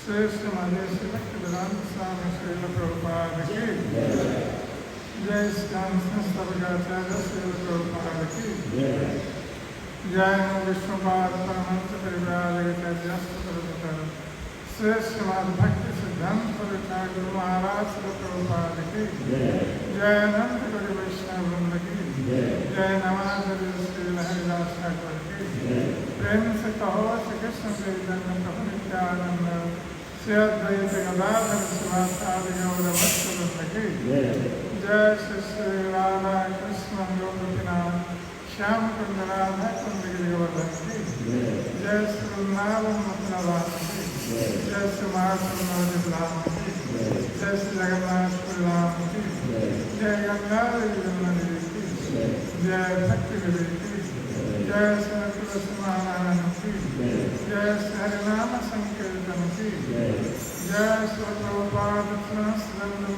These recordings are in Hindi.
श्रेष्ठ मान्य श्रीमद वेदांत स्वामी श्रील प्रभुपाद की जय स्तवगाचार्य श्रील प्रभुपाद की जय विष्णुपाद परमहंस परिव्राजकाचार्य श्रेष्ठ माद भक्ति सिद्धांत ठाकुर महाराज श्रील प्रभुपाद की जय अनंत गुरु वैष्णव वृंद की जय नवाचार्य श्री हरिदास ठाकुर की प्रेम से कहो श्री कृष्ण चैतन्य प्रभु नित्यानंद श्री अद्वैत गदाधर शिवासादि गौरभक्त की जय श्री श्री राधा कृष्ण गोपीनाथ श्याम कुंद राधा कुंद गिरिवर्धन की जय श्री वृंदावन मथुरा की जय श्री महासुंदर धाम की जय श्री जगन्नाथ राम की जय गंगा यमुना देवी की जय भक्ति देवी की जय श्री तुलसी महाराज की जय श्री हरिनाम संकीर्तन की जय श्री प्रभुपाद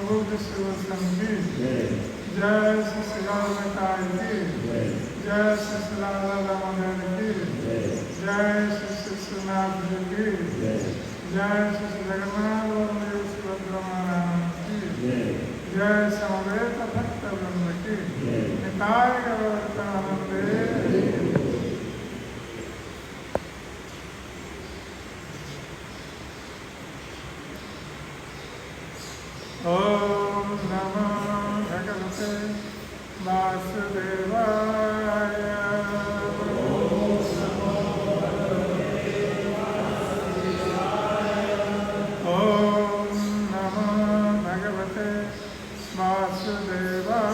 बुद्ध शिवसन की जय श्री श्रीरामताई की जय श्री श्री राधा दामोदर की जय श्री श्री श्रीनाथ जी की जय श्री श्री जगन्नाथ बलदेव सुभद्रा महाराज की जय समवेत भक्त वृंद की निताय गौरवंदे। ओम नमो भगवते वासुदेवाय। ओम नमो भगवते वासुदेवाय।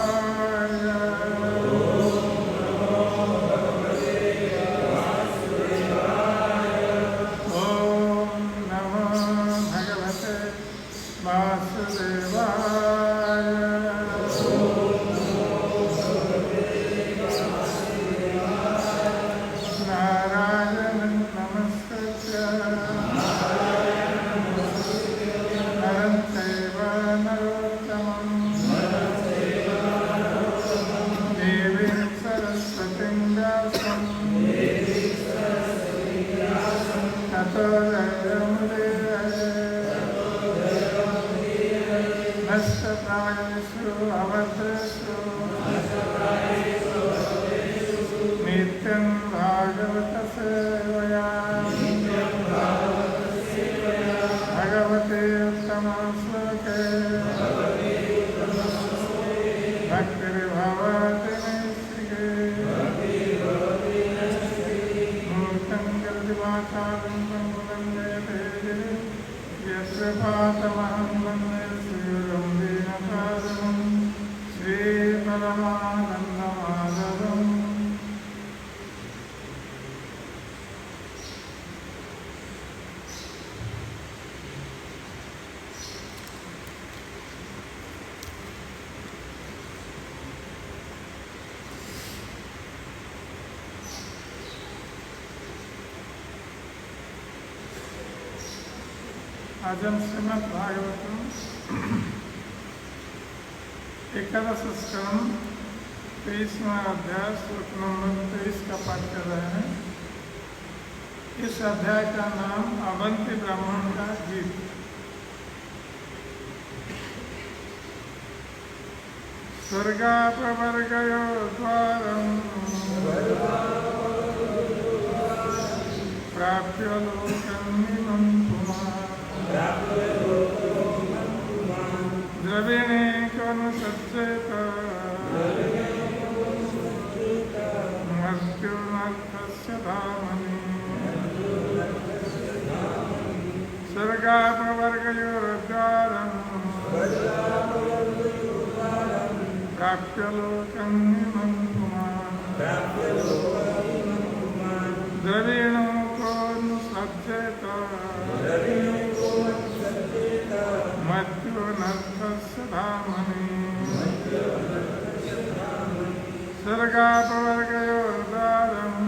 ओम नमो भगवते वासुदेवाय। नारायणं नमस्कृत्य नरं चैव नरोत्तमं देवीं सरस्वतीं व्यासं ततो नष्टप्रायेषु अवधेषु नित्यं भागवत सेवया भगवते उत्तमश्लोके भक्तिर्भवति नैष्ठिके मूर्तं जलदिवासारं वन्दे यस्य पातमहं वन्दे श्रीगुरुं दीनपादं श्रीपरमानन्दमाधवम्। आज हम श्रीमद् भागवतम एकादश स्कंद 23वां अध्याय श्लोक नंबर 23 का पाठ कर रहे हैं। इस अध्याय का नाम अवंती ब्राह्मण का गीत। स्वर्गापवर्गयो द्वारम् प्राप्य लोकमिमं द्रविणे कनुसज्जेत मृत्युनर्थस्य धामनि स्वर्गापवर्गयोर्द्वारम् प्राप्य लोकमिमं द्रविणो कनुसज्जेत मृत्युनर्थस्य धामनि स्वर्गापवर्गयोर्द्वारम्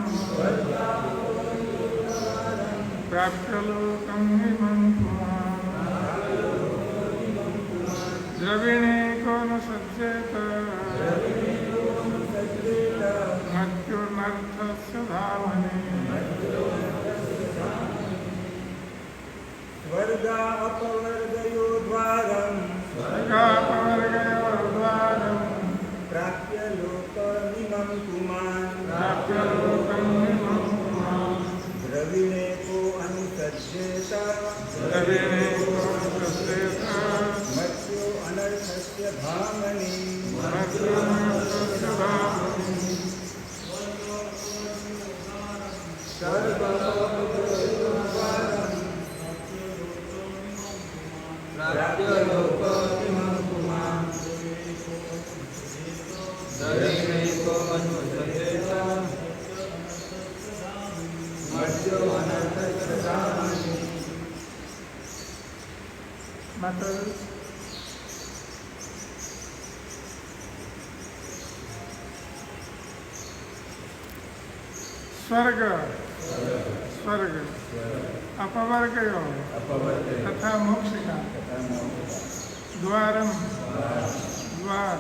प्राप्य लोकमिमं द्रविणे कनुसज्जेत मृत्युनर्थस्य धामनि स्वर्गापवर्गयोर्द्वारम् प्राप्य लोकमिमं पुमान् द्रविणे को अनुसज्जेत मृत्यु अनर्थस्य धामनि स्वर्ग माता स्वर्ग स्वर्ग अपवर्ग तथा मोक्ष का द्वारम द्वार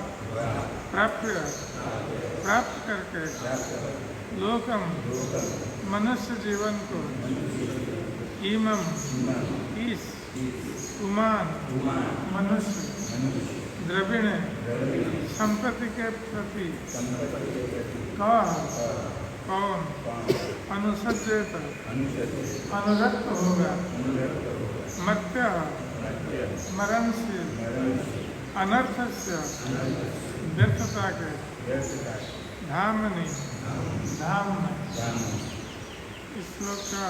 प्राप्त करके लोकम मनुष्य जीवन को इमम इस उमान मनुष्य द्रविण संपत्ति के प्रति कौन अनुसज्जित अनुरक्त होगा मत्य मरणशील अनर्थ से व्यर्थता के धामनी धाम इस श्लोक का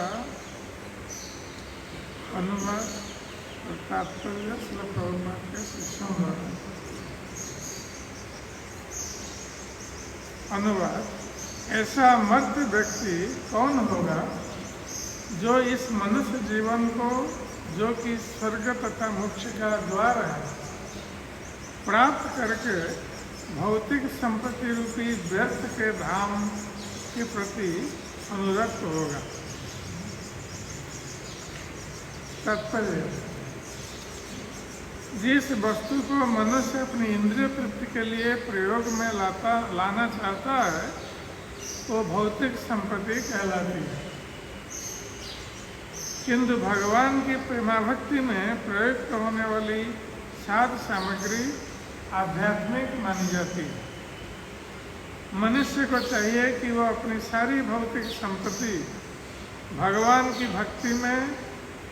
अनुवाद और तात्पर्य श्लोक अनुवाद के शिक्षण अनुवाद। ऐसा मर्त्य व्यक्ति कौन होगा जो इस मनुष्य जीवन को, जो कि स्वर्ग तथा मोक्ष का द्वार है, प्राप्त करके भौतिक संपत्ति रूपी व्यर्थ के धाम के प्रति अनुरक्त होगा। तात्पर्य, जिस वस्तु को मनुष्य अपनी इंद्रिय तृप्ति के लिए प्रयोग में लाना चाहता है वो भौतिक संपत्ति कहलाती है, किंतु भगवान की प्रेमाभक्ति में प्रयुक्त होने वाली साध सामग्री आध्यात्मिक मानी जाती है। मनुष्य को चाहिए कि वह अपनी सारी भौतिक संपत्ति भगवान की भक्ति में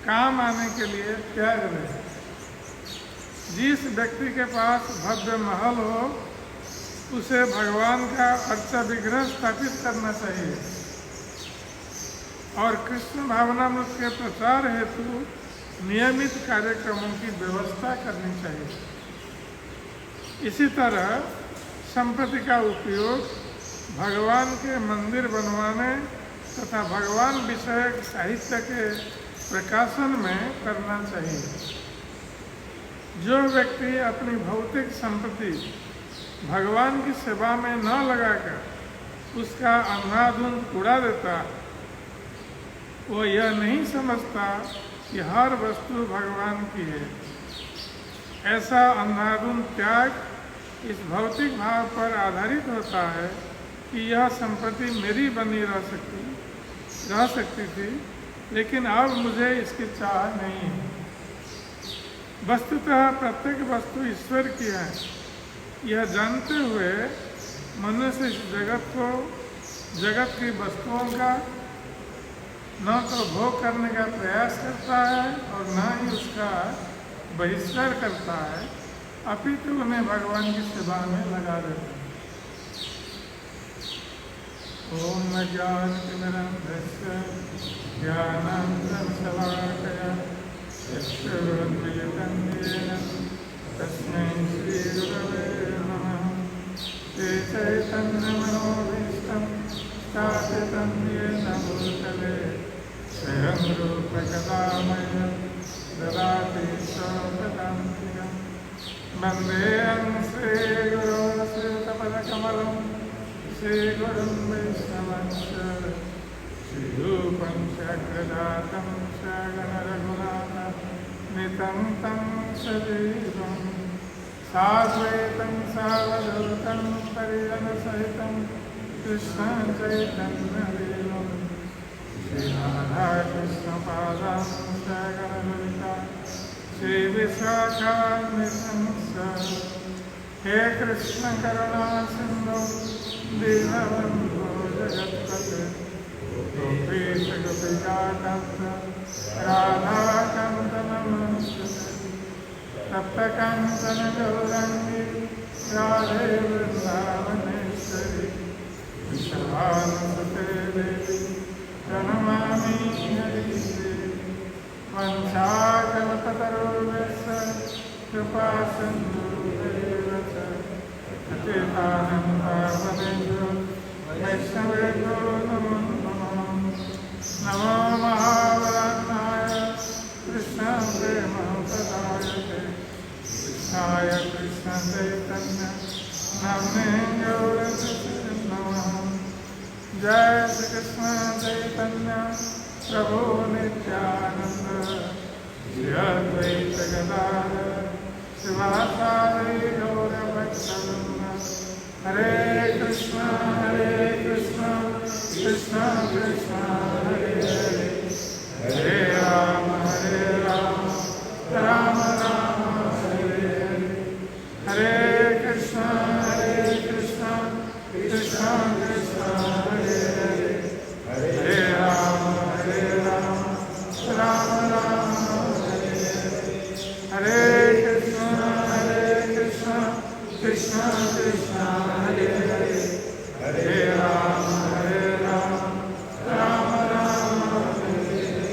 काम आने के लिए त्याग दे। जिस व्यक्ति के पास भव्य महल हो उसे भगवान का अर्चा विग्रह स्थापित करना चाहिए और कृष्ण भावनामृत के प्रचार हेतु नियमित कार्यक्रमों की व्यवस्था करनी चाहिए। इसी तरह संपत्ति का उपयोग भगवान के मंदिर बनवाने तथा भगवान विषयक साहित्य के प्रकाशन में करना चाहिए। जो व्यक्ति अपनी भौतिक संपत्ति भगवान की सेवा में न लगाकर उसका अंधाधुंध उड़ा देता, वो यह नहीं समझता कि हर वस्तु भगवान की है। ऐसा अंधाधुंध त्याग इस भौतिक भाव पर आधारित होता है कि यह संपत्ति मेरी बनी रह सकती थी, लेकिन अब मुझे इसकी चाह नहीं है। वस्तुतः प्रत्येक वस्तु ईश्वर की है, यह जानते हुए मनुष्य इस जगत की वस्तुओं का न तो भोग करने का प्रयास करता है और न ही उसका बहिष्कार करता है, अपितु उन्हें भगवान की सेवा में लगा देता है। ओम ज्ञानतिमिरन्धस्य ज्ञानानन्दशलाकया यस्योन्मिलितं तस्मै श्रीगुरवे नमः। श्री चैतन्यमनोभीष्टं स्थापितं येन भूतले स्वयं रूप कदा मह्यं ददाति स्वपदान्तिकम्। वन्देऽहं श्रीगुरो श्रीयुतपदकमलं श्रीगुरुं वैष्णवंश्च श्रीरूपं शग्रजातं शगणरघुनाथनितं तं सजीवं साद्वैतं सावधूतं परिजनसहितं कृष्णचैतन्यदेवं श्रीराधाकृष्णपादां शगणललिता श्रीविशाखान्वितं च। हे कृष्ण करुणा सिन्धु दीनबन्धो जगत्पते गोपीश गोपिकाकान्त राधाकान्त नमोस्तुते। तप्तकाञ्चन गौराङ्गी राधे वृन्दावनेश्वरी वृषभानुसुते देवी प्रणमामि हरिप्रिये। वंशाकल्पतरुर्भ्यश्च कृपासिन्धुभ्येव च पतितानां पावनेभ्यो वैष्णवेभ्यो नमो नमः। नमो महावरान्नाय कृष्णप्रेमप्रदायते नाम्ने गौरवसे नमः। जय श्री कृष्ण चैतन्य प्रभु नित्यानंद श्री अद्वैत गदाधर श्रीवासादि गौरभक्तवृंद। हरे कृष्ण कृष्ण कृष्ण हरे हरे, हरे राम राम राम हरे हरे। हरे कृष्ण कृष्ण कृष्ण हरे हरे, हरे राम राम राम हरे हरे। हरे कृष्ण कृष्ण कृष्ण हरे हरे, हरे राम राम राम हरे हरे।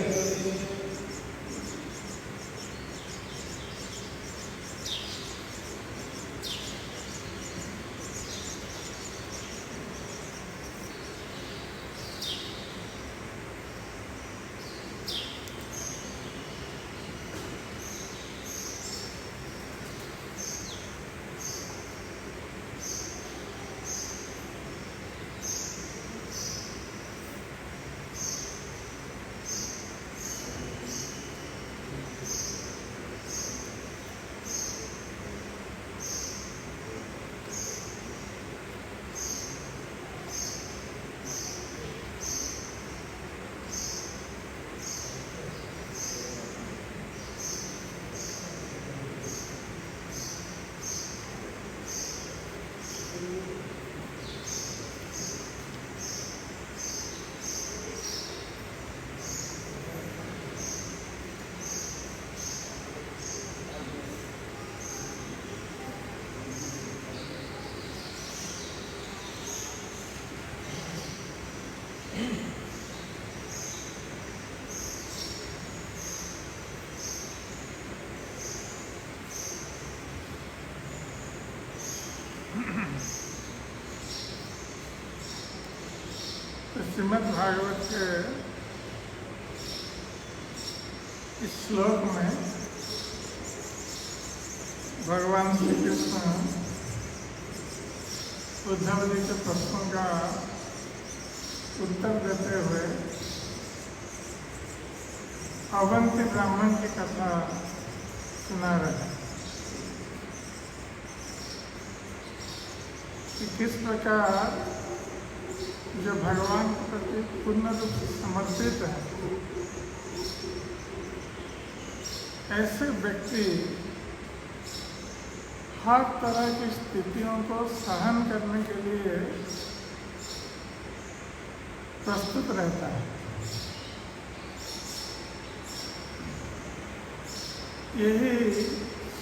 श्रीमद् भागवत के इस श्लोक में भगवान श्री कृष्ण उद्धव जी के प्रश्नों का उत्तर देते हुए अवंती ब्राह्मण की कथा सुना रहे हैं कि किस प्रकार जो भगवान के प्रति पूर्ण रूप से समर्पित है, ऐसे व्यक्ति हर तरह की स्थितियों को सहन करने के लिए प्रस्तुत रहता है। यही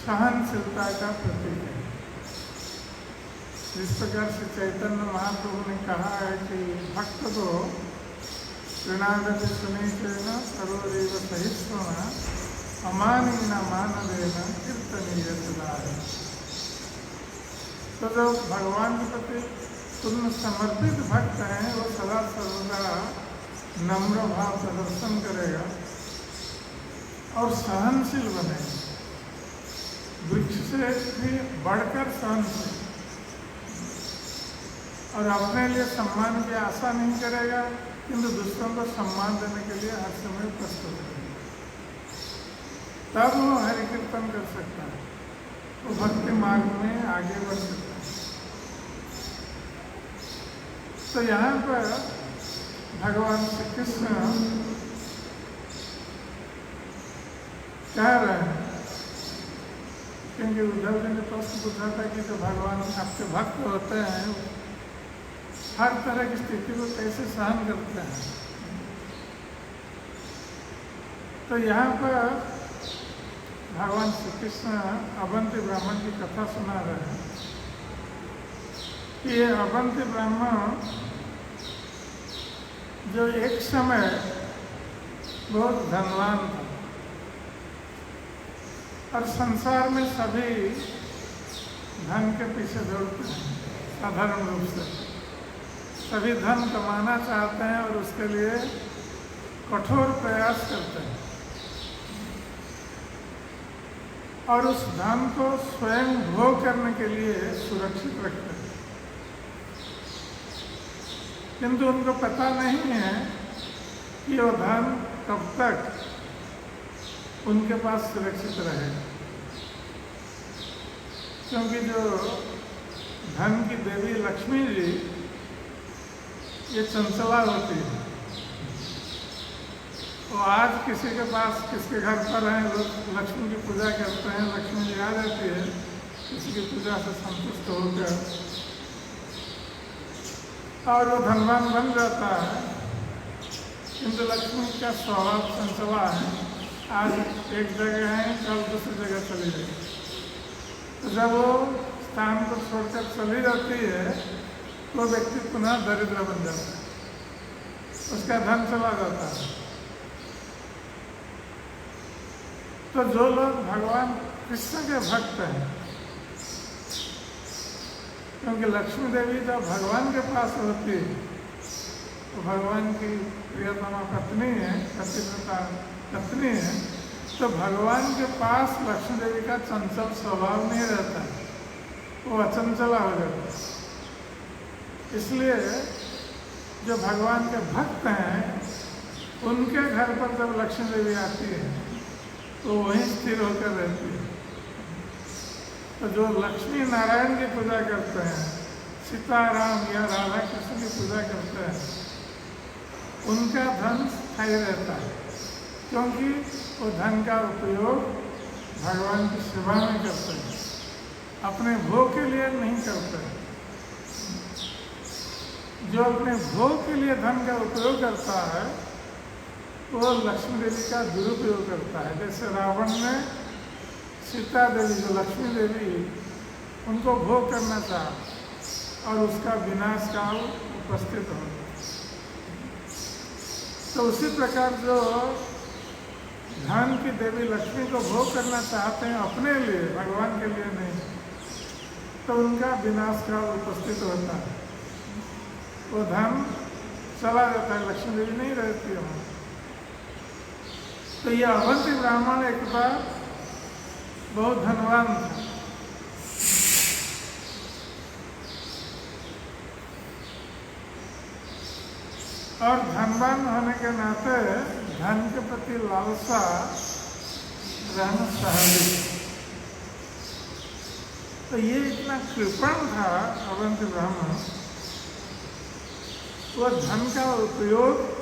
सहनशीलता का प्रतीक है। जिस प्रकार से चैतन्य महाप्रभु ने कहा है कि भक्त को ऋणागति सुनिचेन सर्वदेव सहिष्णुना अमानीन मानवेन कीर्तनीय सदा है। तो जो भगवान के प्रति पूर्ण समर्पित भक्त हैं वो सदा सर्वदा नम्र भाव प्रदर्शन करेगा और सहनशील बनेगा, वृक्ष से भी बढ़कर सहनशील, और अपने लिए सम्मान की आशा नहीं करेगा किंतु दूसरों को सम्मान देने के लिए हर समय प्रस्तुत रहेगा। तब वो हरि कीर्तन कर सकता है, वो भक्ति मार्ग में आगे बढ़ सकता है। तो यहाँ पर भगवान श्री कृष्ण कह रहे हैं, क्योंकि उद्धव जी ने प्रश्न पूछा था कि जो भगवान आपके भक्त होते हैं हर तरह की स्थिति को कैसे सहन करते हैं। तो यहाँ पर भगवान श्री कृष्ण अवंती ब्राह्मण की कथा सुना रहे हैं कि ये अवंती ब्राह्मण जो एक समय बहुत धनवान था और संसार में सभी धन के पीछे दौड़ते हैं, साधारण रूप से सभी धन कमाना चाहते हैं और उसके लिए कठोर प्रयास करते हैं और उस धन को स्वयं भोग करने के लिए सुरक्षित रखते हैं। किंतु उनको पता नहीं है कि वो धन कब तक उनके पास सुरक्षित रहेगा, क्योंकि जो धन की देवी लक्ष्मी जी ये चंचला होती है। तो आज किसी के पास, किसके घर पर हैं, लोग लक्ष्मी की पूजा करते हैं, लक्ष्मी जी आ जाती है, किसी की पूजा से संतुष्ट होकर और वो धनवान बन जाता है। किंतु लक्ष्मी का स्वभाव चंचला है, आज एक जगह है, कल दूसरी जगह चली जाएगी। तो जब वो स्थान को छोड़कर चली जाती है तो व्यक्ति पुनः दरिद्र बन जाता है, उसका धन चला जाता है। तो जो लोग भगवान कृष्ण के भक्त हैं, क्योंकि लक्ष्मी देवी जब भगवान के पास होती है तो भगवान की प्रियतमा पत्नी है, पतिव्रता पत्नी है, तो भगवान के पास लक्ष्मी देवी का चंचल स्वभाव नहीं रहता, वो अचंचला हो जाता है। इसलिए जो भगवान के भक्त हैं उनके घर पर जब लक्ष्मी देवी आती है तो वहीं स्थिर होकर रहती है। तो जो लक्ष्मी नारायण की पूजा करते हैं, सीताराम या राधा कृष्ण की पूजा करते हैं, उनका धन स्थायी रहता है, क्योंकि वो धन का उपयोग भगवान की सेवा में करते हैं, अपने भोग के लिए नहीं करते हैं। जो अपने भोग के लिए धन का उपयोग करता है वो लक्ष्मी देवी का दुरुपयोग करता है। जैसे रावण ने सीता देवी, जो लक्ष्मी देवी, उनको भोग करना चाहा और उसका विनाश काल उपस्थित हो। तो उसी प्रकार जो धन की देवी लक्ष्मी को भोग करना चाहते हैं अपने लिए, भगवान के लिए नहीं, तो उनका विनाश काल उपस्थित होता है, वो धन चला जाता है, लक्ष्मी देवी नहीं रहती है वहाँ। तो ये अवंती ब्राह्मण एक बार बहुत धनवान था, और धनवान होने के नाते धन के प्रति लालसा रहना स्वाभाविक। तो ये इतना कृपण था अवंती ब्राह्मण, वो धन का उपयोग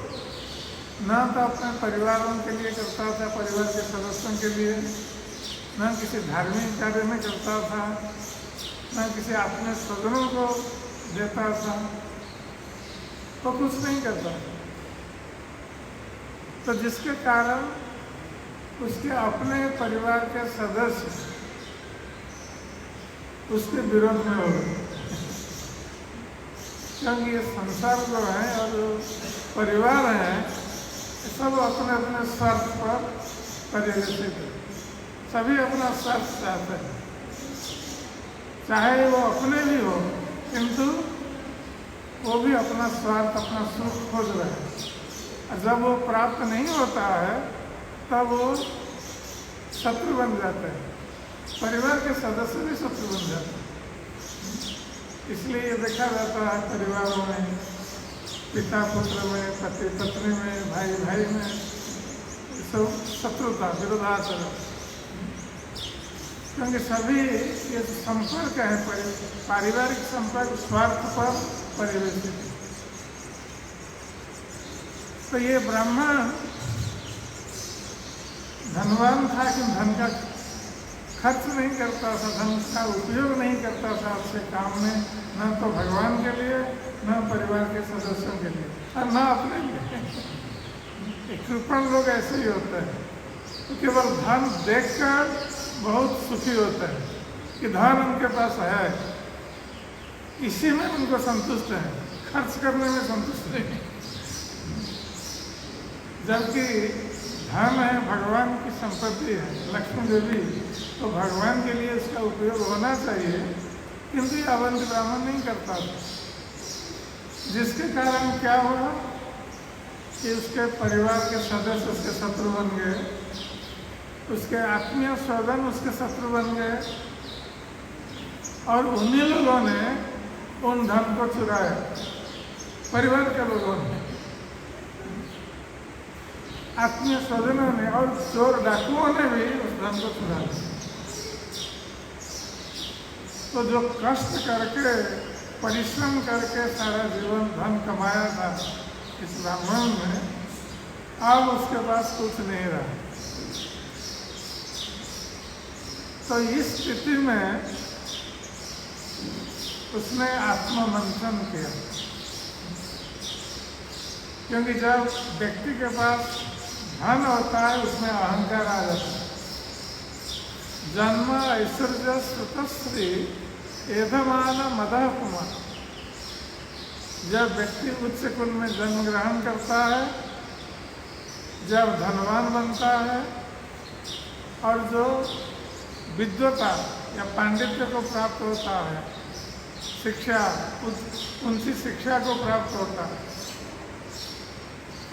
न तो अपने परिवारों के लिए करता था, परिवार के सदस्यों के लिए, न किसी धार्मिक कार्य में करता था, न किसी अपने स्वजनों को देता था, तो कुछ नहीं करता था। तो जिसके कारण उसके अपने परिवार के सदस्य उसके विरोध में हो गए, क्योंकि ये संसार जो है और जो परिवार है सब अपने अपने स्वार्थ पर पर्यवेक्षित है, सभी अपना स्वार्थ चाहते हैं, चाहे वो अपने भी हो, किंतु वो भी अपना स्वार्थ, अपना सुख खोज रहे हैं। और जब वो प्राप्त नहीं होता है तब वो शत्रु बन जाते हैं, परिवार के सदस्य भी शत्रु बन जाते हैं। इसलिए ये देखा जाता है परिवारों में, पिता पुत्र में, पति पत्नी में, भाई भाई में, सब शत्रुता, विरोधाचरण, क्योंकि सभी ये संपर्क है, पारिवारिक संपर्क स्वार्थ पर परिवेशित। तो ये ब्राह्मण धनवान था कि धन का खर्च नहीं करता था, धन का उपयोग नहीं करता था अपने काम में, न तो भगवान के लिए, न परिवार के सदस्यों के लिए, और न अपने लिए। कृपण लोग ऐसे ही होते हैं, तो केवल धन देखकर बहुत सुखी होते हैं कि धन उनके पास है, इसी में उनको संतुष्ट है, खर्च करने में संतुष्ट नहीं। जबकि धन है भगवान की संपत्ति है, लक्ष्मी देवी, तो भगवान के लिए इसका उपयोग होना चाहिए, किंतु अवंती ब्राह्मण नहीं करता था, जिसके कारण क्या हुआ कि उसके परिवार के सदस्य उसके शत्रु बन गए, उसके आत्मीय स्वजन उसके शत्रु बन गए, और उन्हीं लोगों ने उन धन को चुराया परिवार के लोगों ने, आत्मीय स्वजनों ने और चोर डाकुओं ने भी उस धन को चुरा लिया। तो जो कष्ट करके परिश्रम करके सारा जीवन धन कमाया था इस ब्राह्मण ने, अब उसके पास कुछ नहीं रहा। तो इस स्थिति में उसने आत्ममंथन किया, क्योंकि जब व्यक्ति के पास धन होता है उसमें अहंकार आ जाता है। जन्म ऐश्वर्य श्रुतश्री एधमान मदः कुमार। जब व्यक्ति उच्च कुल में जन्म ग्रहण करता है, जब धनवान बनता है और जो विद्वता या पांडित्य को प्राप्त होता है, शिक्षा, ऊंची शिक्षा को प्राप्त होता है,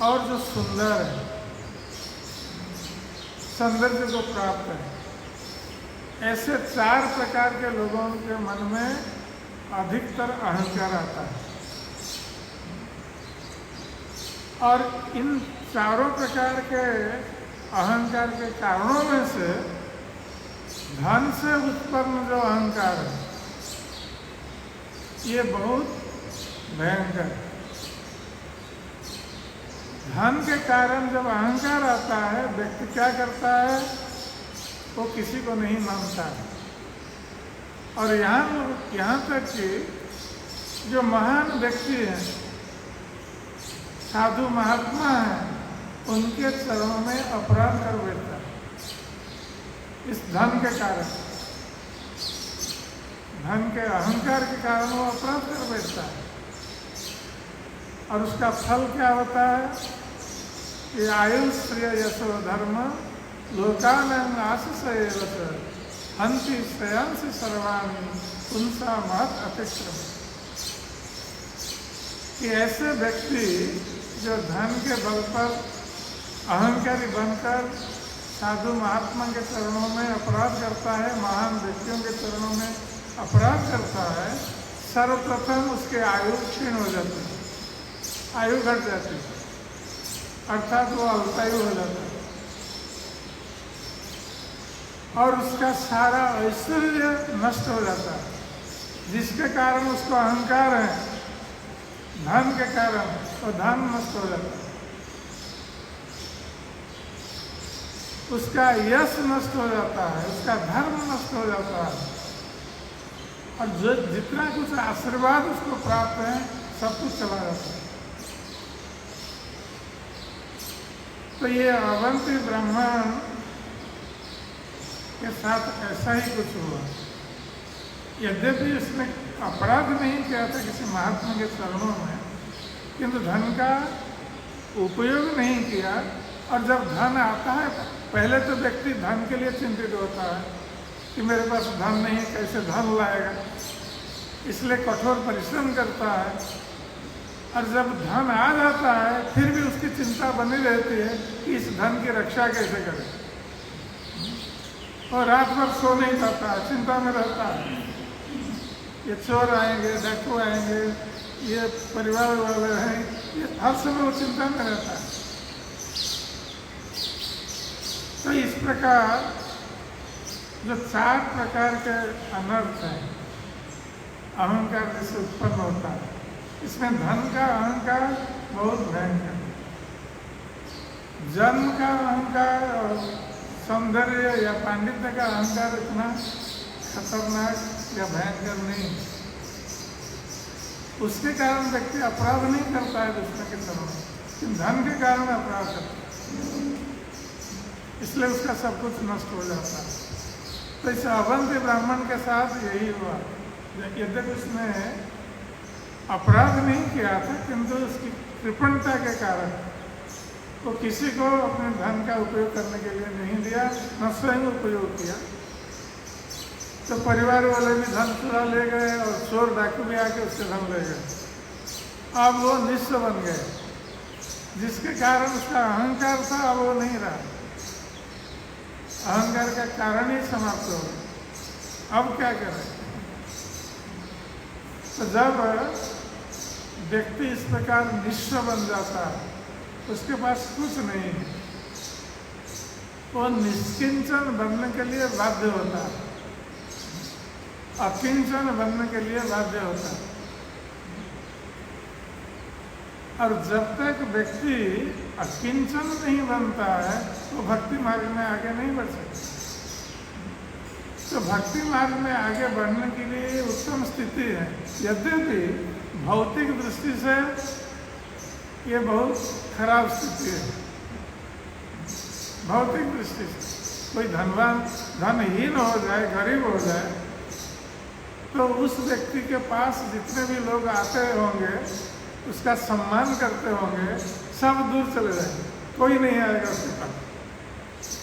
और जो सुंदर है, सौंदर्य को प्राप्त है, ऐसे 4 प्रकार के लोगों के मन में अधिकतर अहंकार आता है। और इन चारों प्रकार के अहंकार के कारणों में से धन से उत्पन्न जो अहंकार है, ये बहुत भयंकर है। धन के कारण जब अहंकार आता है, व्यक्ति क्या करता है, वो किसी को नहीं मानता है। और यहाँ तक कि जो महान व्यक्ति हैं, साधु महात्मा हैं, उनके चरणों में अपराध कर बैठता है इस धन के कारण। धन के अहंकार के कारण वो अपराध कर बैठता है। और उसका फल क्या होता है कि आयु श्रेय यशो धर्म लोकानंग आशीष हंति श्रेयांश सर्वाणी पुंसा महत अतिक्रम। कि ऐसे व्यक्ति जो धन के बल पर अहंकारी बनकर साधु महात्मा के चरणों में अपराध करता है, महान व्यक्तियों के चरणों में अपराध करता है, सर्वप्रथम उसके आयु क्षीण हो जाती है, आयु घट जाती है, अर्थात वो अल्पायु हो जाता है। और उसका सारा ऐश्वर्य नष्ट हो जाता है, जिसके कारण उसको अहंकार है, धन के कारण वो धन नष्ट हो जाता है। उसका यश नष्ट हो जाता है, उसका धर्म नष्ट हो जाता है, और जो जितना कुछ आशीर्वाद उसको प्राप्त है सब कुछ चला जाता है। तो ये अवंती ब्राह्मण के साथ ऐसा ही कुछ हुआ। यद्यपि उसने अपराध नहीं किया था किसी महात्मा के चरणों में, किंतु धन का उपयोग नहीं किया। और जब धन आता है, पहले तो व्यक्ति धन के लिए चिंतित होता है कि मेरे पास धन नहीं, कैसे धन लाएगा, इसलिए कठोर परिश्रम करता है। और जब धन आ जाता है, फिर भी उसकी चिंता बनी रहती है कि इस धन की रक्षा कैसे करें, और रात भर सो नहीं पाता है, चिंता में रहता है। ये चोर आएंगे, डाकू आएंगे, ये परिवार वाले हैं, ये हर समय वो चिंता में रहता है। तो इस प्रकार जो 4 प्रकार के अनर्थ हैं अहंकार जिससे उत्पन्न होता है, इसमें धन का अहंकार बहुत भयंकर है। जन्म का अहंकार और सौंदर्य या पांडित्य का अहंकार इतना खतरनाक या भयंकर नहीं है। उसके कारण व्यक्ति अपराध नहीं करता है दूसरे के सामने, लेकिन धन के कारण अपराध करता है, इसलिए उसका सब कुछ नष्ट हो जाता है। तो इस अवंती ब्राह्मण के साथ यही हुआ। यद्यपि उसने अपराध नहीं किया था, किंतु उसकी कृपणता के कारण वो किसी को अपने धन का उपयोग करने के लिए नहीं दिया, न स्वयं उपयोग किया। तो परिवार वाले भी धन चुरा ले गए और चोर डाकू भी आके उससे धन ले गए। अब वो निस्व बन गए, जिसके कारण उसका अहंकार था, अब वो नहीं रहा। अहंकार का कारण ही समाप्त हो गया। अब क्या करें? तो जब व्यक्ति इस प्रकार निस्व बन जाता है, उसके पास कुछ नहीं है, वो निष्किंचन बनने के लिए बाध्य होता है, अकिंचन बनने के लिए बाध्य होता है। और जब तक व्यक्ति अकिंचन नहीं बनता है तो भक्ति मार्ग में आगे नहीं बढ़ सकता। तो भक्ति मार्ग में आगे बढ़ने के लिए उत्तम स्थिति है। यद्यपि भौतिक दृष्टि से ये बहुत खराब स्थिति है। भौतिक दृष्टि से कोई धनवान धनहीन हो जाए, गरीब हो जाए, तो उस व्यक्ति के पास जितने भी लोग आते होंगे, उसका सम्मान करते होंगे, सब दूर चले जाएंगे, कोई नहीं आएगा उसके पास,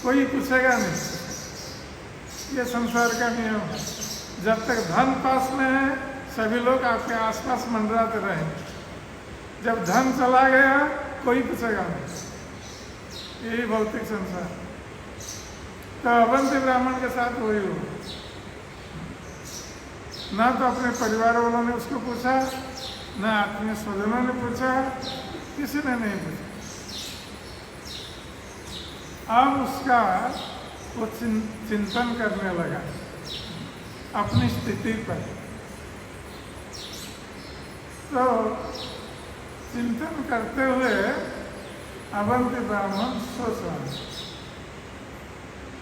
कोई पूछेगा नहीं। ये संसार का नियम है। जब तक धन पास में है, सभी लोग आपके आसपास मंडराते रहेंगे। जब धन चला गया, कोई पूछेगा नहीं। यही भौतिक संसार। तो अवंती ब्राह्मण के साथ वही हुआ। ना तो अपने परिवार वालों ने उसको पूछा, ना आत्मीय स्वजनों ने पूछा, किसी ने नहीं पूछा। अब उसका वो चिंतन करने लगा अपनी स्थिति पर। तो चिंतन करते हुए अवंती ब्राह्मण सोच रहा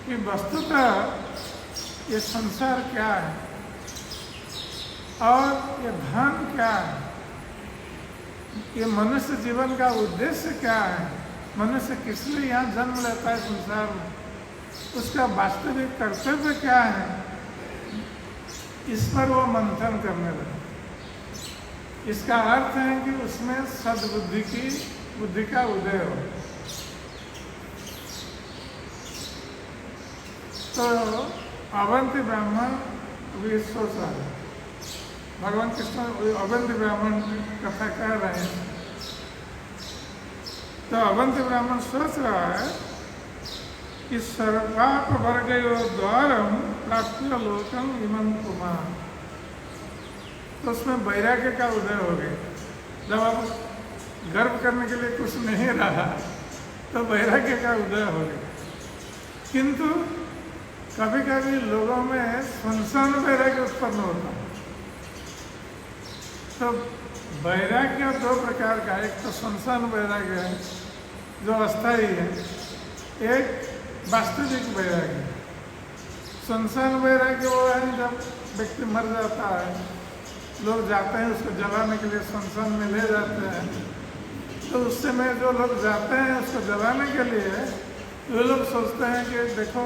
कि वस्तुतः ये संसार क्या है और ये धन क्या है, ये मनुष्य जीवन का उद्देश्य क्या है, मनुष्य किस लिए यहाँ जन्म लेता है संसार में, उसका वास्तविक कर्तव्य क्या है, इस पर वो मंथन करने लगा। इसका अर्थ है कि उसमें बुद्धि का उदय हो। तो अवंती ब्राह्मण भी सोच रहा है। भगवान कृष्ण अवंती ब्राह्मण कथा कह रहे हैं। तो अवंती ब्राह्मण सोच रहा है कि सर्वाप वर्गयो द्वारम प्राप्य लोकम इमं कुमार। तो उसमें वैराग्य का उदय हो गया। जब आप गर्व करने के लिए कुछ नहीं रहा तो वैराग्य का उदय हो गया। किंतु कभी कभी लोगों में संसार वैराग्य उत्पन्न होता है। तो वैराग्य दो प्रकार का, एक तो संसार वैराग्य है जो अस्थायी है, एक वास्तविक वैराग्य। संसार वैराग्य वो है जब व्यक्ति मर जाता है, लोग जाते हैं उसको जलाने के लिए संसार में ले जाते हैं। तो उस समय जो लोग जाते हैं उसको जलाने के लिए, वो लोग सोचते हैं कि देखो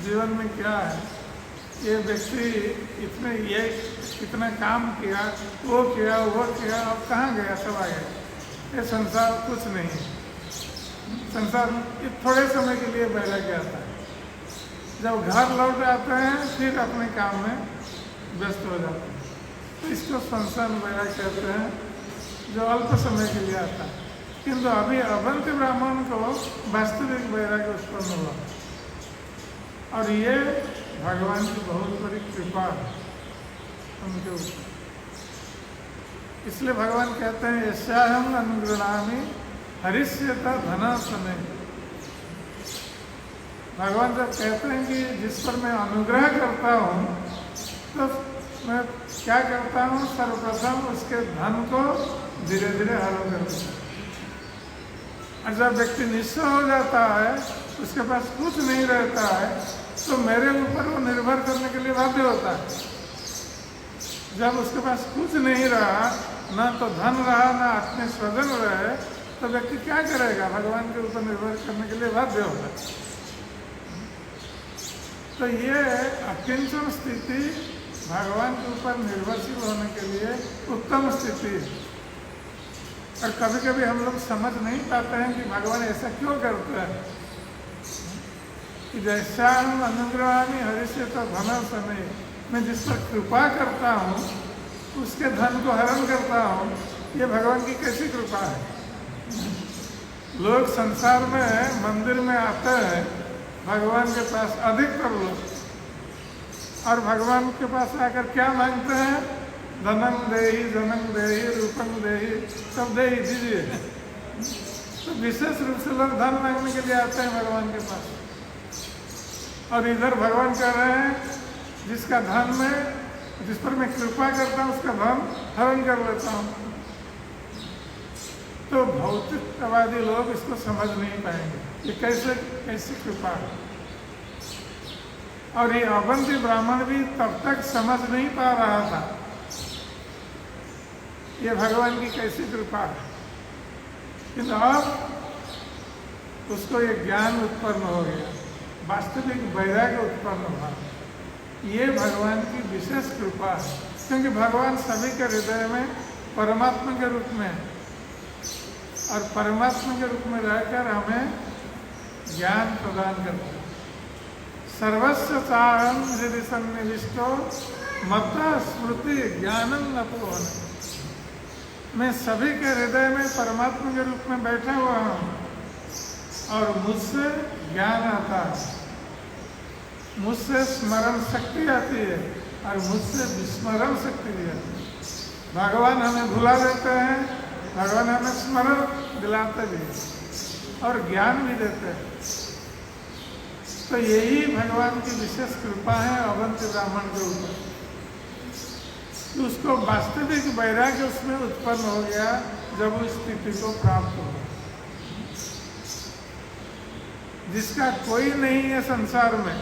जीवन में क्या है, ये व्यक्ति ये कितना काम किया, वो किया, अब कहाँ गया, सब आ गया। ये संसार कुछ नहीं है। संसार ये थोड़े समय के लिए वैराग्य आता है। जब घर लौट आते हैं फिर अपने काम में व्यस्त हो जाते हैं। तो इसको संसार वैराग्य कहते हैं, जो अल्प समय के लिए आता है। किंतु अभी अवंती ब्राह्मण को वास्तविक वैराग्य उत्पन्न हुआ, और ये भगवान की बहुत बड़ी कृपा है उनके ऊपर। इसलिए भगवान कहते हैं यस्याहं अनुगृह्णामि हरिष्यता धनासने। भगवान जब कहते हैं कि जिस पर मैं अनुग्रह करता हूँ, तो मैं क्या करता हूँ, सर्वप्रथम उसके धन को धीरे धीरे हरण करता हूँ। और जब व्यक्ति निस्सय हो जाता है, उसके पास कुछ नहीं रहता है, तो मेरे ऊपर वो निर्भर करने के लिए बाध्य होता है। जब उसके पास कुछ नहीं रहा, ना तो धन रहा, ना आत्मीय स्वजन रहे, तो व्यक्ति क्या करेगा, भगवान के ऊपर निर्भर करने के लिए बाध्य होगा। तो ये अकिंचन स्थिति भगवान के ऊपर निर्भरशील होने के लिए उत्तम स्थिति है। और कभी कभी हम लोग समझ नहीं पाते हैं कि भगवान ऐसा क्यों करता है। कि जैसा हम अनुग्रहामी हरिष्यता धनासने, मैं जिस पर कृपा करता हूँ उसके धन को हरण करता हूँ, ये भगवान की कैसी कृपा है। लोग संसार में मंदिर में आते हैं भगवान के पास, अधिकतर लोग, और भगवान के पास आकर क्या मांगते हैं, धनम देही, जनम देही, रूपम देही, सब देही दीजिए। तो विशेष रूप से लोग धन मांगने के लिए आते हैं भगवान के पास, और इधर भगवान कह रहे हैं जिसका धन में, जिस पर मैं कृपा करता हूँ उसका धन हरण कर लेता हूँ। तो भौतिकवादी लोग इसको समझ नहीं पाएंगे ये कैसे कृपा है। और ये अवंती ब्राह्मण भी तब तक समझ नहीं पा रहा था ये भगवान की कैसी कृपा है, किंतु अब उसको ये ज्ञान उत्पन्न हो गया, वास्तविक वैराग्य उत्पन्न हुआ। ये भगवान की विशेष कृपा है, क्योंकि भगवान सभी के हृदय में परमात्मा के रूप में है, और परमात्मा के रूप में रहकर हमें ज्ञान प्रदान करते हैं। सर्वस्व चाहम यदि सन्निविष्टो मत्ता स्मृति ज्ञानम अपोहन। मैं सभी के हृदय में परमात्मा के रूप में बैठा हुआ हूँ, और मुझसे ज्ञान आता है, मुझसे स्मरण शक्ति आती है, और मुझसे विस्मरण शक्ति भी आती है। भगवान हमें भुला देते हैं, भगवान हमें स्मरण दिलाते भी हैं, और ज्ञान भी देते हैं। तो यही भगवान की विशेष कृपा है अवंती ब्राह्मण के ऊपर। तो उसको वास्तविक वैराग्य उसमें उत्पन्न हो गया जब उस स्थिति को प्राप्त हो, जिसका कोई नहीं है संसार में,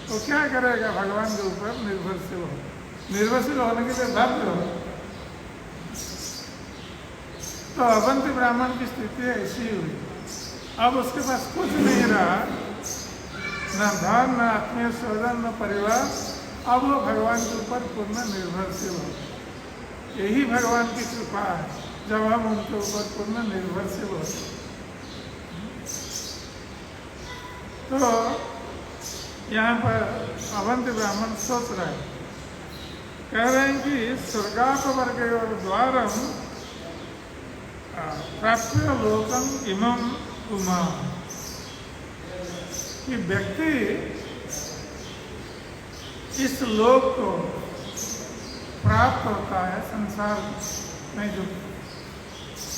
तो क्या करेगा भगवान के ऊपर निर्भरशील हो। निर्भरशील होने के लिए बाध्य हो। तो अवंती ब्राह्मण की स्थिति ऐसी हुई, अब उसके पास कुछ नहीं रहा, न धन, न आत्मीय स्वजन, न परिवार। अब वो भगवान के ऊपर पूर्ण निर्भरशील हो। यही भगवान की कृपा है, जब हम उनके ऊपर पूर्ण निर्भरशील होते। तो यहाँ पर अवंती ब्राह्मण सोच रहे हैं, कह रहे हैं कि स्वर्गापवर्ग और द्वारम प्राप्य लोकम इमम उमा। कि व्यक्ति इस लोक को प्राप्त होता है, संसार में जो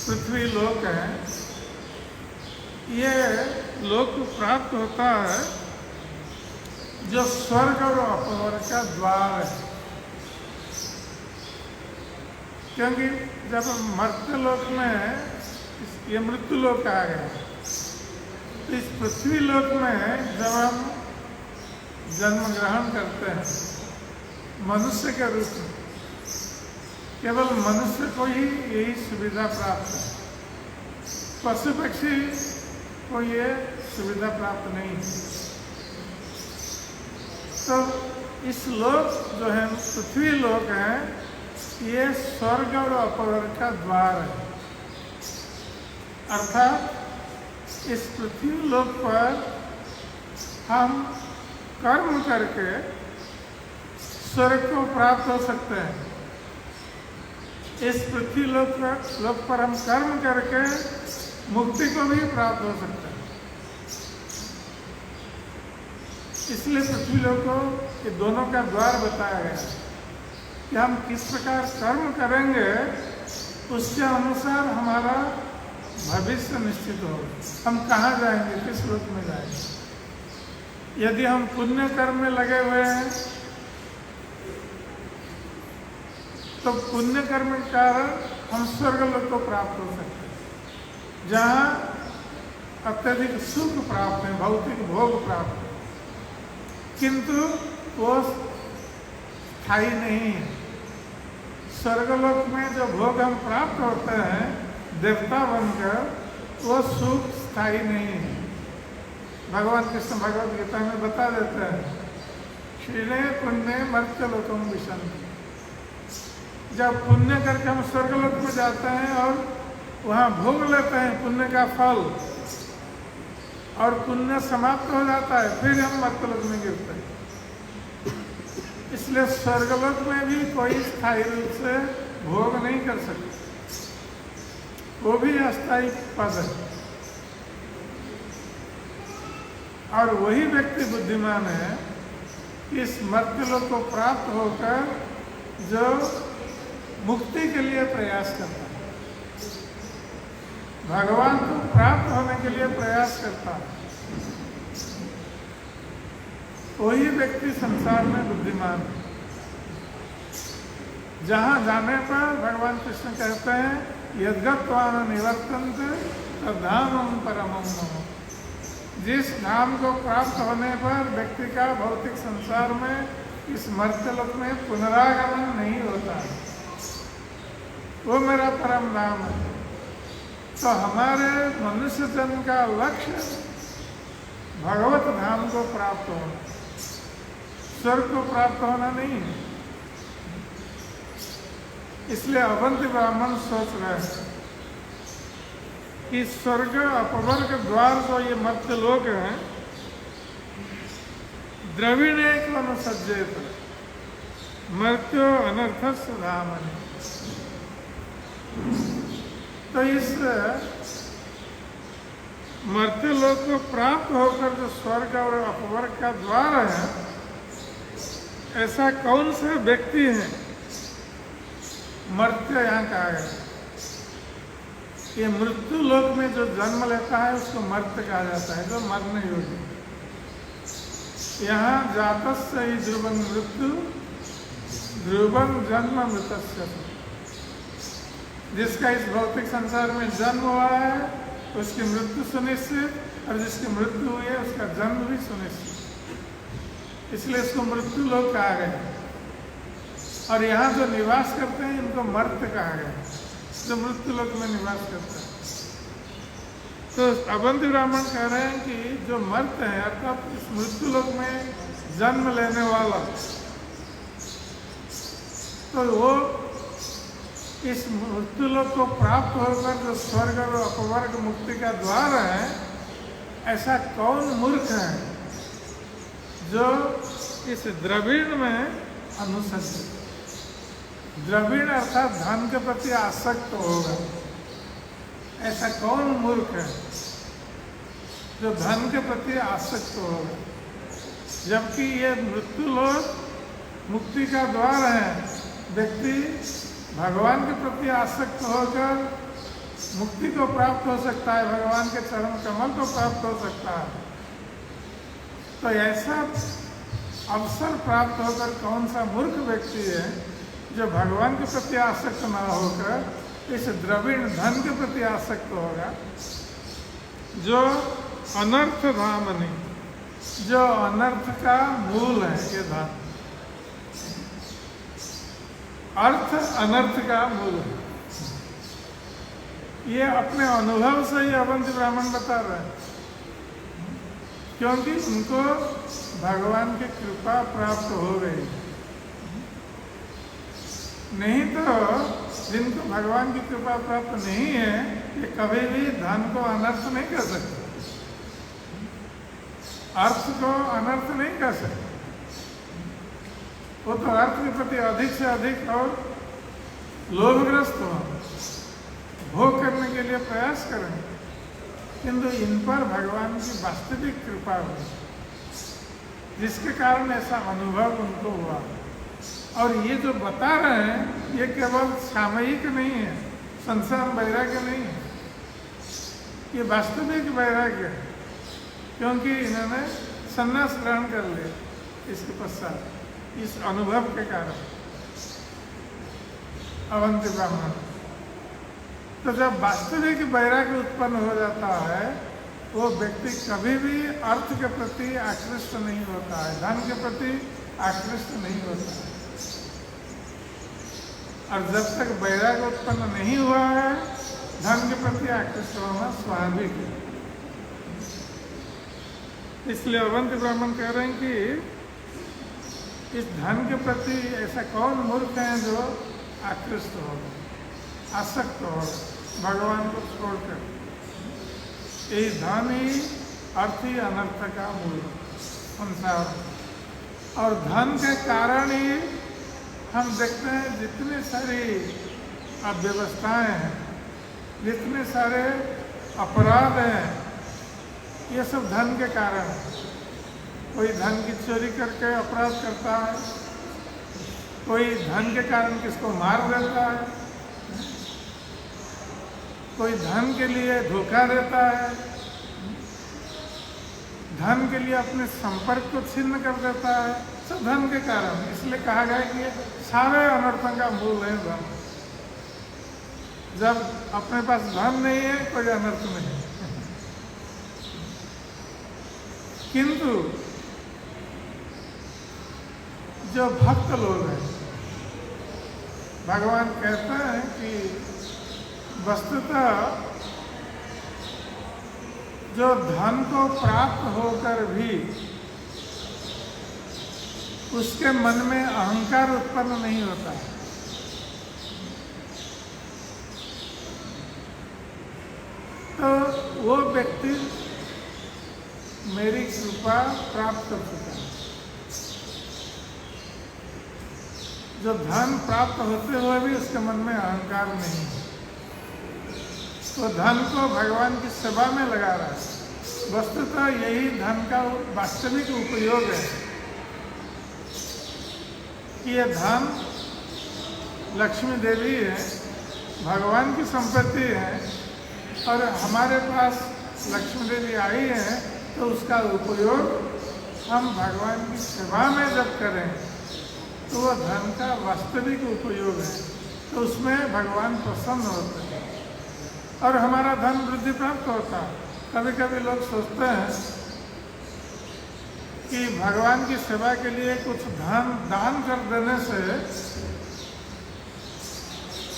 पृथ्वी लोक है, ये लोक प्राप्त होता है जो स्वर्ग और अपवर्ग का द्वार है। क्योंकि जब मर्त्य लोक में ये मृत्यु लोक आ गया, तो इस पृथ्वी लोक में जब हम जन्म ग्रहण करते हैं मनुष्य के रूप में, केवल मनुष्य को ही यही सुविधा प्राप्त है, पशु पक्षी को ये सुविधा प्राप्त नहीं है। तो इस लोक जो है पृथ्वी लोक है, ये स्वर्ग और अपवर्ग का द्वार है। अर्थात इस पृथ्वी लोक पर हम कर्म करके स्वर्ग को प्राप्त हो सकते हैं। इस पृथ्वी लोक पर हम कर्म करके मुक्ति को भी प्राप्त हो सकते हैं। इसलिए पृथ्वी लोक को ये दोनों का द्वार बताया गया कि हम किस प्रकार कर्म करेंगे उसके अनुसार हमारा भविष्य निश्चित होगा। हम कहाँ जाएंगे, किस लोक में जाएंगे। यदि हम पुण्य कर्म में लगे हुए हैं तो पुण्य कर्म के कारण हम स्वर्ग लोक को प्राप्त हो सकते हैं, जहाँ अत्यधिक सुख प्राप्त है, भौतिक भोग प्राप्त है, किंतु वो स्थायी नहीं है। स्वर्गलोक में जो भोग हम प्राप्त होते हैं देवता बनकर, वो सुख स्थायी नहीं है। भगवान कृष्ण भगवद गीता में बता देते हैं, क्षीणे पुण्य मर्त्यलोकम विशन्ति। जब पुण्य करके हम स्वर्गलोक में जाते हैं और वहाँ भोग लेते हैं पुण्य का फल, और पुण्य समाप्त हो जाता है, फिर हम मर्त्यलोक में गिरते हैं। इसलिए स्वर्गलोक में भी कोई स्थायी रूप से भोग नहीं कर सकते, वो भी अस्थायी पद है। और वही व्यक्ति बुद्धिमान है कि इस मर्त्यलोक को प्राप्त होकर जो मुक्ति के लिए प्रयास करता है, भगवान को प्राप्त होने के लिए प्रयास करता है, वही व्यक्ति संसार में बुद्धिमान है। जहाँ जाने पर भगवान कृष्ण कहते हैं यद्गत्वान निवर्तन्त तद्धामं परमं मम। जिस धाम को प्राप्त होने पर व्यक्ति का भौतिक संसार में, इस मर्त्यलोक में पुनरागमन नहीं होता है, वो मेरा परम धाम है। तो हमारे मनुष्य जन्म का लक्ष्य भगवत धाम को प्राप्त होना, स्वर्ग को प्राप्त होना नहीं है। इसलिए अवंती ब्राह्मण सोच रहे हैं कि स्वर्ग अपवर्ग द्वार जो ये मर्त्य लोग हैं, द्रविणे को अनुसज्जेत मर्त्यो अनर्थस्य धामनि। तो इस मर्त्य लोक को प्राप्त होकर जो स्वर्ग और अपवर्ग का द्वार है, ऐसा कौन सा व्यक्ति है? मर्त्य यहाँ कहा गया, ये मृत्यु लोक में जो जन्म लेता है उसको मर्त्य कहा जाता है, जो मरने योग्य। यहाँ जातस्य ही ध्रुवं मृत्यु ध्रुवं जन्म मृतस्य। जिसका इस भौतिक संसार में जन्म हुआ है उसकी मृत्यु सुनिश्चित, और जिसकी मृत्यु हुई है उसका जन्म भी सुनिश्चित। इसलिए इसको मृत्यु लोक कहा गया। और यहाँ जो निवास करते हैं इनको मर्त्य कहा गया, जो मृत्यु लोक में निवास करते हैं। तो अवंती ब्राह्मण कह रहे हैं कि जो मर्त्य है, अर्थात इस मृत्यु लोक में जन्म लेने वाला, तो वो इस मृत्यु लोक को प्राप्त होकर जो स्वर्ग और अपवर्ग मुक्ति का द्वार है, ऐसा कौन मूर्ख है जो इस द्रविण में अनुसंधित, द्रविण अर्थात धन के प्रति आसक्त होगा। ऐसा कौन मूर्ख है जो धन के प्रति आसक्त होगा, जबकि ये मृत्यु लोक मुक्ति का द्वार है। व्यक्ति भगवान के प्रति आसक्त होकर मुक्ति को प्राप्त हो सकता है, भगवान के चरण कमल को प्राप्त हो सकता है। तो ऐसा अवसर प्राप्त होकर कौन सा मूर्ख व्यक्ति है जो भगवान के प्रति आसक्त न होकर इस द्रविण धन के प्रति आसक्त होगा, जो अनर्थ धामनि, जो अनर्थ का मूल है। ये धन अर्थ अनर्थ का मूल है। ये अपने अनुभव से ही अवंती ब्राह्मण बता रहे हैं, क्योंकि उनको भगवान की कृपा प्राप्त हो गई। नहीं तो जिनको भगवान की कृपा प्राप्त नहीं है, ये कभी भी धन को अनर्थ नहीं कर सकते, अर्थ को अनर्थ नहीं कर सकते। वो तो अर्थ के प्रति अधिक से अधिक और लोभग्रस्त हो, भोग करने के लिए प्रयास करेंगे, किंतु इन पर भगवान की वास्तविक कृपा हुई, जिसके कारण ऐसा अनुभव उनको हुआ। और ये जो बता रहे हैं ये केवल सामयिक नहीं है, संसार वैराग्य नहीं है, ये वास्तविक वैराग्य है, क्योंकि इन्होंने संन्यास ग्रहण कर लिया इसके पश्चात, इस अनुभव के कारण। अवंती ब्राह्मण तो जब वास्तविक वैराग्य उत्पन्न हो जाता है, वो व्यक्ति कभी भी अर्थ के प्रति आकृष्ट नहीं होता है, धन के प्रति आकृष्ट नहीं होता है। और जब तक वैराग्य उत्पन्न नहीं हुआ है, धन के प्रति आकृष्ट होना स्वाभाविक है। इसलिए अवंती ब्राह्मण कह रहे हैं कि इस धन के प्रति ऐसा कौन मूर्ख है जो आकृष्ट होगा, आसक्त होगा भगवान को छोड़कर। यही धन ही अर्थ ही अनर्थ का मूल संसार। और धन के कारण ही हम देखते हैं जितने सारी अव्यवस्थाएं हैं, जितने सारे अपराध हैं, ये सब धन के कारण है। कोई धन की चोरी करके अपराध करता है, कोई धन के कारण किसको मार देता है, कोई धन के लिए धोखा देता है, धन के लिए अपने संपर्क को छिन्न कर देता है, सब धन के कारण। इसलिए कहा गया कि ये सारे अनर्थों का मूल है धन। जब अपने पास धन नहीं है कोई अनर्थ नहीं है। किंतु जो भक्त लोग हैं, भगवान कहते हैं कि वस्तुतः जो धन को प्राप्त होकर भी उसके मन में अहंकार उत्पन्न नहीं होता है, तो वो व्यक्ति मेरी कृपा प्राप्त कर चुका है। जो धन प्राप्त होते हुए भी उसके मन में अहंकार नहीं है, तो धन को भगवान की सेवा में लगा रहा है। वस्तुतः यही धन का वास्तविक उपयोग है कि ये धन लक्ष्मी देवी है, भगवान की संपत्ति है, और हमारे पास लक्ष्मी देवी आई है तो उसका उपयोग हम भगवान की सेवा में जब करें तो वह धन का वास्तविक उपयोग है, तो उसमें भगवान प्रसन्न होते हैं और हमारा धन वृद्धि प्राप्त होता है। कभी कभी लोग सोचते हैं कि भगवान की सेवा के लिए कुछ धन दान कर देने से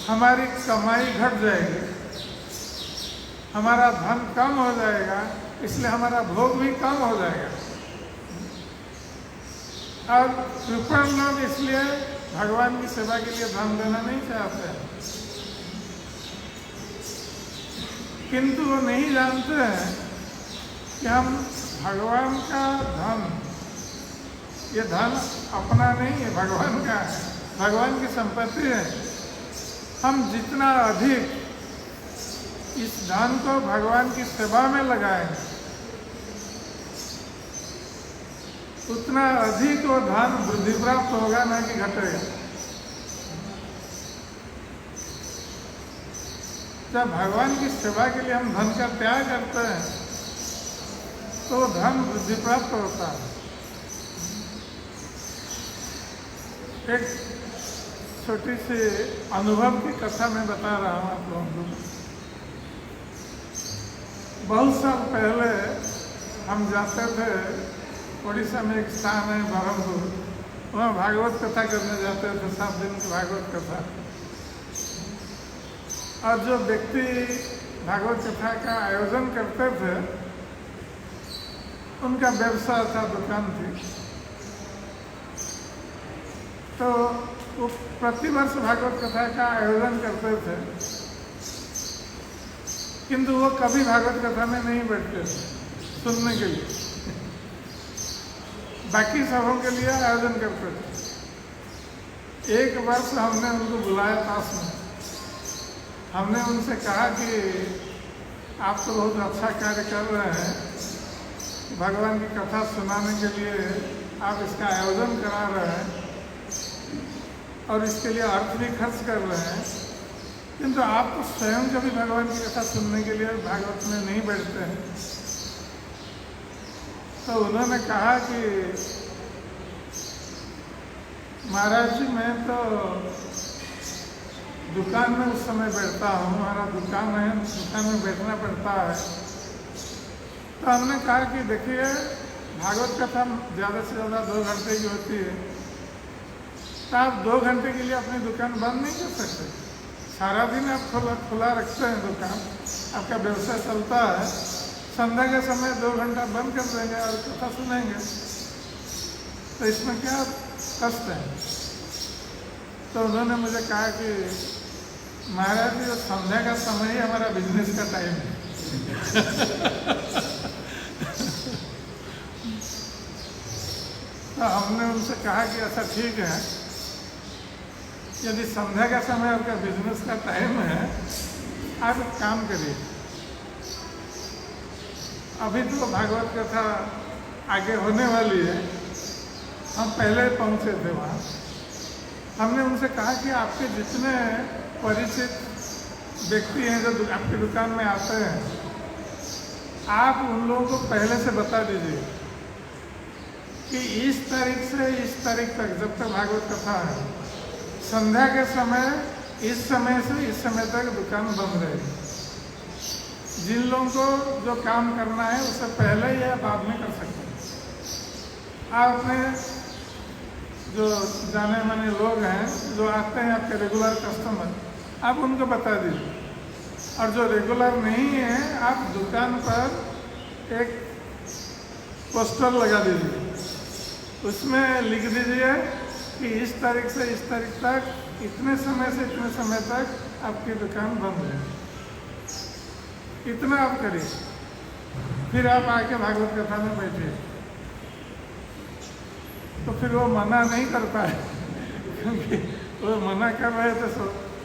हमारी कमाई घट जाएगी, हमारा धन कम हो जाएगा, इसलिए हमारा भोग भी कम हो जाएगा। और कृपण लोग इसलिए भगवान की सेवा के लिए धन देना नहीं चाहते हैं, किंतु वो नहीं जानते हैं कि हम भगवान का धन, ये धन अपना नहीं है, भगवान का है, भगवान की संपत्ति है। हम जितना अधिक इस धन को भगवान की सेवा में लगाएं उतना अधिक वो धन वृद्धि प्राप्त होगा, ना कि घटेगा। जब भगवान की सेवा के लिए हम धन का त्याग करते हैं तो धन वृद्धि प्राप्त होता है। एक छोटी सी अनुभव की कथा मैं बता रहा हूँ आप लोगों को। बहुत साल पहले हम जाते थे, उड़ीसा में एक स्थान है बरहमपुर, वहाँ भागवत कथा करने जाते थे, 7 दिन की भागवत कथा। और जो व्यक्ति भागवत कथा का आयोजन करते थे उनका व्यवसाय था, दुकान थी, तो वो प्रतिवर्ष भागवत कथा का आयोजन करते थे, किंतु वो कभी भागवत कथा में नहीं बैठते थे सुनने के लिए, बाकी सबों के लिए आयोजन करते थे। एक वर्ष हमने उनको बुलाया पास में, हमने उनसे कहा कि आप तो बहुत अच्छा कार्य कर रहे हैं, भगवान की कथा सुनाने के लिए आप इसका आयोजन करा रहे हैं और इसके लिए अर्थ भी खर्च कर रहे हैं, किंतु आप तो स्वयं कभी भगवान की कथा सुनने के लिए भागवत में नहीं बैठते हैं। तो उन्होंने कहा कि महाराज जी, मैं तो दुकान में उस समय बैठता हूँ, हमारा दुकान है, दुकान में बैठना पड़ता है। तो हमने कहा कि देखिए, भागवत कथा ज़्यादा से ज़्यादा 2 घंटे की होती है, तो आप 2 घंटे के लिए अपनी दुकान बंद नहीं कर सकते। सारा दिन आप खुला रखते हैं दुकान, आपका व्यवसाय चलता है, संध्या के समय 2 घंटा बंद कर देंगे और कथा सुनेंगे, तो इसमें क्या कष्ट है। तो उन्होंने मुझे कहा कि महाराज जी, संध्या का समय ही हमारा बिजनेस का टाइम है। तो हमने उनसे कहा कि अच्छा ठीक है, यदि संध्या का समय आपका बिजनेस का टाइम है, आप एक काम करिए, अभी तो भागवत कथा आगे होने वाली है, हम पहले पहुंचे थे वहाँ, हमने उनसे कहा कि आपके जितने परिचित व्यक्ति हैं जो आपकी दुकान में आते हैं, आप उन लोगों को पहले से बता दीजिए कि इस तारीख से इस तारीख तक जब तक भागवत कथा है, संध्या के समय इस समय से इस समय तक दुकान बंद रहेगी। जिन लोगों को जो काम करना है उससे पहले या बाद में कर सकते हैं। आप अपने जो जाने माने लोग हैं जो आते हैं आपके रेगुलर कस्टमर, आप उनको बता दीजिए। और जो रेगुलर नहीं है, आप दुकान पर एक पोस्टर लगा दीजिए, उसमें लिख दीजिए कि इस तारीख से इस तारीख तक इतने समय से इतने समय तक आपकी दुकान बंद है। इतना आप करिए, फिर आप आके भागवत कथा में बैठिए। तो फिर वो मना नहीं कर पाए क्योंकि वो मना कर रहे थे,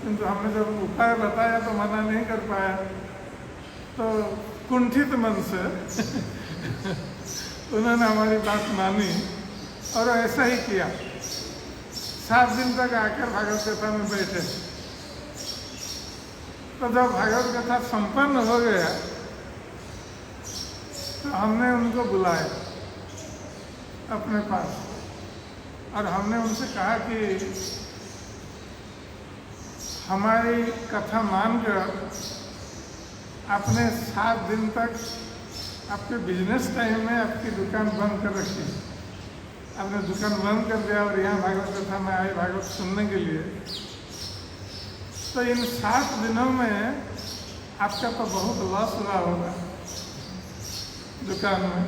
किंतु हमने जब उपाय बताया तो मना नहीं कर पाया। तो कुंठित मन से उन्होंने हमारी बात मानी और ऐसा ही किया। 7 दिन तक आकर भागवत कथा में बैठे। तो जब भागवत कथा संपन्न हो गया तो हमने उनको बुलाया अपने पास और हमने उनसे कहा कि हमारी कथा मानकर आपने 7 दिन तक आपके बिजनेस टाइम में आपकी दुकान बंद कर रखी। आपने दुकान बंद कर दिया और यहाँ भागवत कथा में आए भागवत सुनने के लिए। तो इन 7 दिनों में आपका तो बहुत लॉस हुआ होगा दुकान में,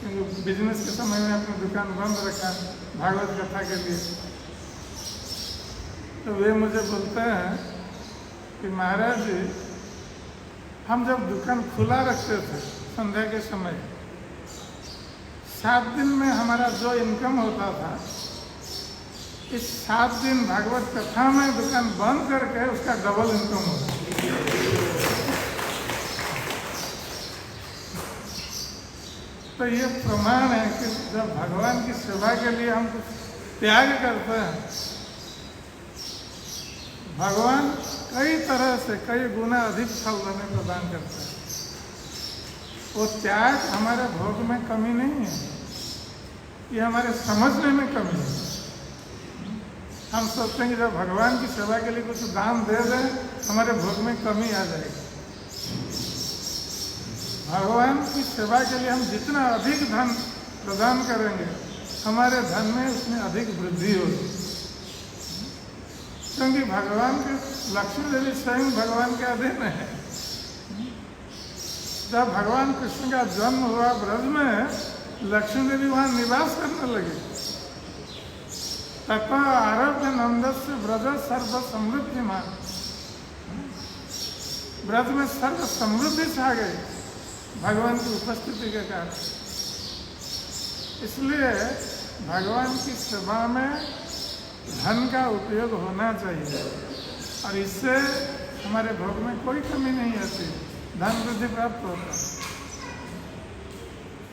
क्योंकि बिजनेस के समय में आपने दुकान बंद रखा भागवत कथा के लिए। तो वे मुझे बोलते हैं कि महाराज जी, हम जब दुकान खुला रखते थे संध्या के समय, 7 दिन में हमारा जो इनकम होता था, इस 7 दिन भागवत कथा में दुकान बंद करके उसका डबल इनकम होता। तो ये प्रमाण है कि जब भगवान की सेवा के लिए हम कुछ त्याग करते हैं, भगवान कई तरह से कई गुना अधिक फल हमें प्रदान करता है। वो त्याग हमारे भोग में कमी नहीं है, ये हमारे समझने में कमी है। हम सोचते हैं कि जब भगवान की सेवा के लिए कुछ दान दे दें, हमारे भोग में कमी आ जाएगी। भगवान की सेवा के लिए हम जितना अधिक धन प्रदान करेंगे, हमारे धन में उसमें अधिक वृद्धि होगी। क्योंकि भगवान के लक्ष्मी देवी स्वयं भगवान के अधीन है। जब भगवान कृष्ण का जन्म हुआ ब्रज में, लक्ष्मी देवी वहाँ निवास करने लगी। तथा आरभ्य नंदस्य ब्रज सर्व समृद्धिमान, ब्रज में सर्व समृद्धि छा गई भगवान की उपस्थिति के कारण। इसलिए भगवान की सेवा में धन का उपयोग होना चाहिए और इससे हमारे भोग में कोई कमी नहीं आती, धन वृद्धि प्राप्त होता है।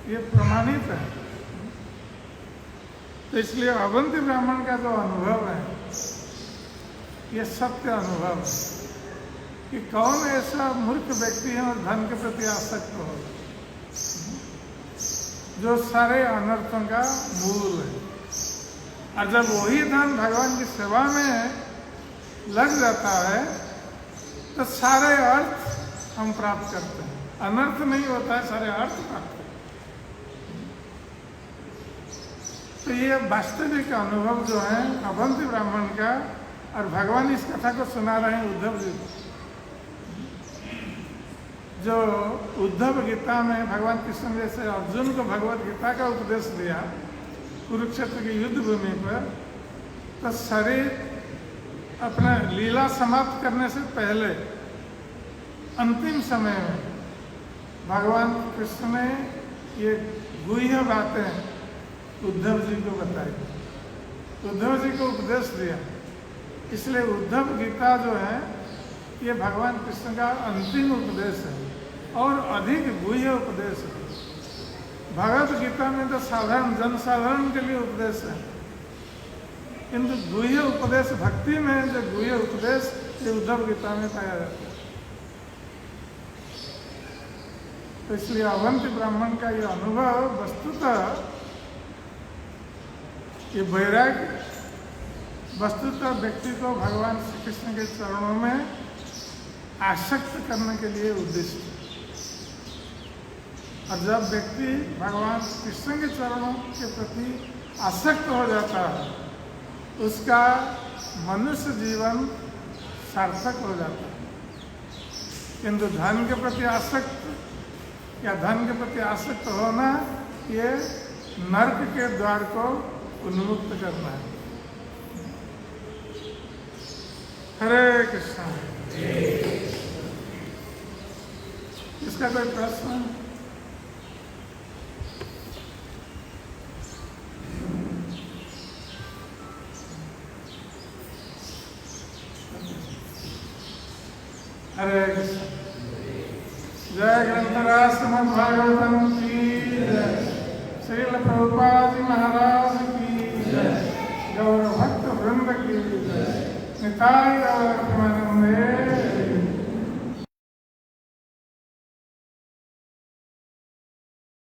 ये प्रमाणित है। तो इसलिए अवंती ब्राह्मण का जो अनुभव है, ये सत्य अनुभव है कि कौन ऐसा मूर्ख व्यक्ति है और धन के प्रति आसक्त हो, जो सारे अनर्थों का मूल है। और जब वही धन भगवान की सेवा में लग जाता है तो सारे अर्थ हम प्राप्त करते हैं। अनर्थ नहीं होता है, सारे अर्थ प्राप्त होते हैं। तो ये वास्तविक अनुभव जो है अवंती ब्राह्मण का, और भगवान इस कथा को सुना रहे हैं उद्धव जी को। जो उद्धव गीता में भगवान कृष्ण जैसे अर्जुन को भगवत गीता का उपदेश दिया कुरुक्षेत्र की युद्ध भूमि पर, तो शरीर अपना लीला समाप्त करने से पहले अंतिम समय में भगवान कृष्ण ने ये गुह्य बातें उद्धव जी को बताई, उद्धव जी को उपदेश दिया। इसलिए उद्धव गीता जो है ये भगवान कृष्ण का अंतिम उपदेश है और अधिक गुह्य उपदेश है। भगवत गीता में तो साधारण जनसाधारण के लिए उपदेश है, किंतु गुह्य उपदेश भक्ति में जो गुह्य उपदेश ये उद्धव गीता में पाया जाता है। तो इसलिए अवंती ब्राह्मण का ये अनुभव वस्तुतः ये वैराग्य वस्तुतः व्यक्ति को भगवान श्री कृष्ण के चरणों में आसक्त करने के लिए उद्देश्य है। और जब व्यक्ति भगवान कृष्ण के चरणों के प्रति आसक्त हो जाता है उसका मनुष्य जीवन सार्थक हो जाता है। किंतु धन के प्रति आसक्त या धन के प्रति आसक्त होना ये नर्क के द्वार को उन्मुक्त करना है। हरे कृष्ण। इसका कोई प्रश्न? हरे कृष्ण। जय ग्रंथराज श्रीमद् भागवतम की जय। श्रील प्रभुपाद जी महाराज की जय। गौर भक्त वृंद की जय। निताई गौर प्रेमानंदे।